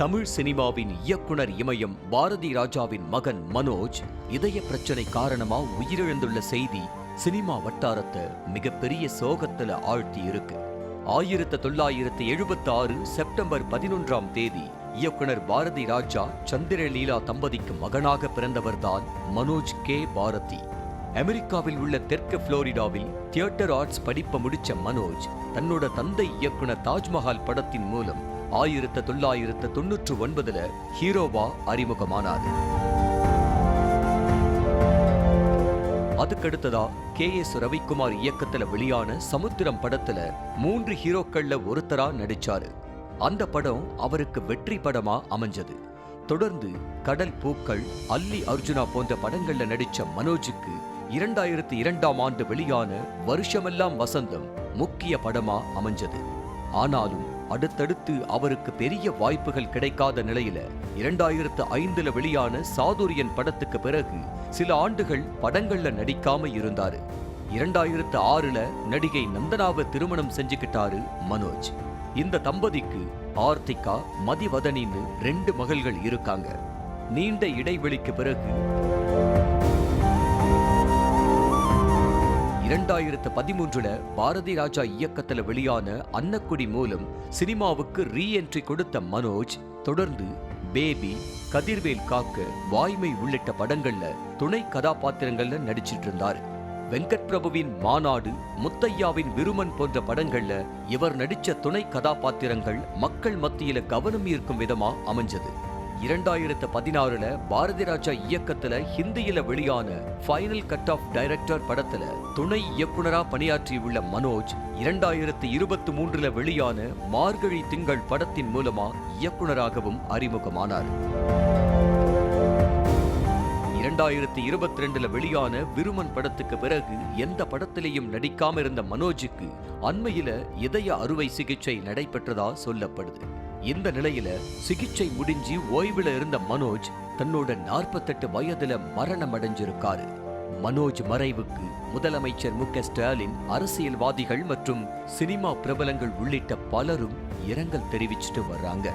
தமிழ் சினிமாவின் இயக்குனர் இமயம் பாரதி ராஜாவின் மகன் மனோஜ் இதய பிரச்சனை காரணமா உயிரிழந்துள்ள செய்தி சினிமா வட்டாரத்தை மிகப்பெரிய சோகத்துல ஆழ்த்தி இருக்கு. 1976 செப்டம்பர் 11ஆம் தேதி இயக்குனர் பாரதி ராஜா சந்திரலீலா தம்பதிக்கு மகனாக பிறந்தவர்தான் மனோஜ் கே பாரதி. அமெரிக்காவில் உள்ள தெற்கு புளோரிடாவில் தியேட்டர் ஆர்ட்ஸ் படிப்பை முடிச்ச மனோஜ் தன்னோட தந்தை இயக்குனர் தாஜ்மஹால் படத்தின் மூலம் 1999 ஹீரோவா அறிமுகமானார். அதுக்கடுத்ததா KS ரவிக்குமார் இயக்கத்துல வெளியான சமுத்திரம் படத்துல 3 ஹீரோக்கள்ல ஒருத்தரா நடிச்சாரு. அந்த படம் அவருக்கு வெற்றி படமா அமைஞ்சது. தொடர்ந்து கடல் பூக்கள், அல்லி அர்ஜுனா போன்ற படங்கள்ல நடிச்ச மனோஜுக்கு 2002ஆம் ஆண்டு வெளியான வருஷமெல்லாம் வசந்தம் முக்கிய படமா அமைஞ்சது. ஆனாலும் அடுத்தடுத்து அவருக்கு பெரிய வாய்ப்புகள் கிடைக்காத நிலையில 2005 வெளியான சாதுரியன் படத்துக்கு பிறகு சில ஆண்டுகள் படங்கள்ல நடிக்காம இருந்தாரு. 2006 நடிகை நந்தனாவை திருமணம் செஞ்சுக்கிட்டாரு மனோஜ். இந்த தம்பதிக்கு ஆர்த்திகா, மதிவதனின்னு 2 மகள்கள் இருக்காங்க. நீண்ட இடைவெளிக்கு பிறகு 2013 பாரதி ராஜா இயக்கத்துல வெளியான அன்னக்குடி மூலம் சினிமாவுக்கு ரீஎன்ட்ரி கொடுத்த மனோஜ் தொடர்ந்து பேபி, கதிர்வேல் காக்க, வாய்மை உள்ளிட்ட படங்கள்ல துணை கதாபாத்திரங்கள்ல நடிச்சிட்டு இருந்தாரு. வெங்கட் பிரபுவின் மாநாடு, முத்தையாவின் விருமன் போன்ற படங்கள்ல இவர் நடிச்ச துணை கதாபாத்திரங்கள் மக்கள் மத்தியில கவனம் ஈர்க்கும் விதமா அமைஞ்சது. 2016 பாரதி ராஜா இயக்கத்துல ஹிந்தியில வெளியான ஃபைனல் கட் ஆஃப் டைரக்டர் படத்துல துணை இயக்குனரா பணியாற்றியுள்ள மனோஜ் 2023 வெளியான மார்கழி திங்கள் படத்தின் மூலமா இயக்குனராகவும் அறிமுகமானார். 2022 வெளியான விருமன் படத்துக்கு பிறகு எந்த படத்திலையும் நடிக்காம இருந்த மனோஜுக்கு அண்மையில இதய அறுவை சிகிச்சை நடைபெற்றதா சொல்லப்படுது. இந்த நிலையில சிகிச்சை முடிஞ்சு ஓய்வுல இருந்த மனோஜ் தன்னோட 48 வயதுல மரணம் அடைஞ்சிருக்காரு. மனோஜ் மறைவுக்கு முதலமைச்சர் மு.க. ஸ்டாலின், அரசியல்வாதிகள் மற்றும் சினிமா பிரபலங்கள் உள்ளிட்ட பலரும் இரங்கல் தெரிவிச்சுட்டு வர்றாங்க.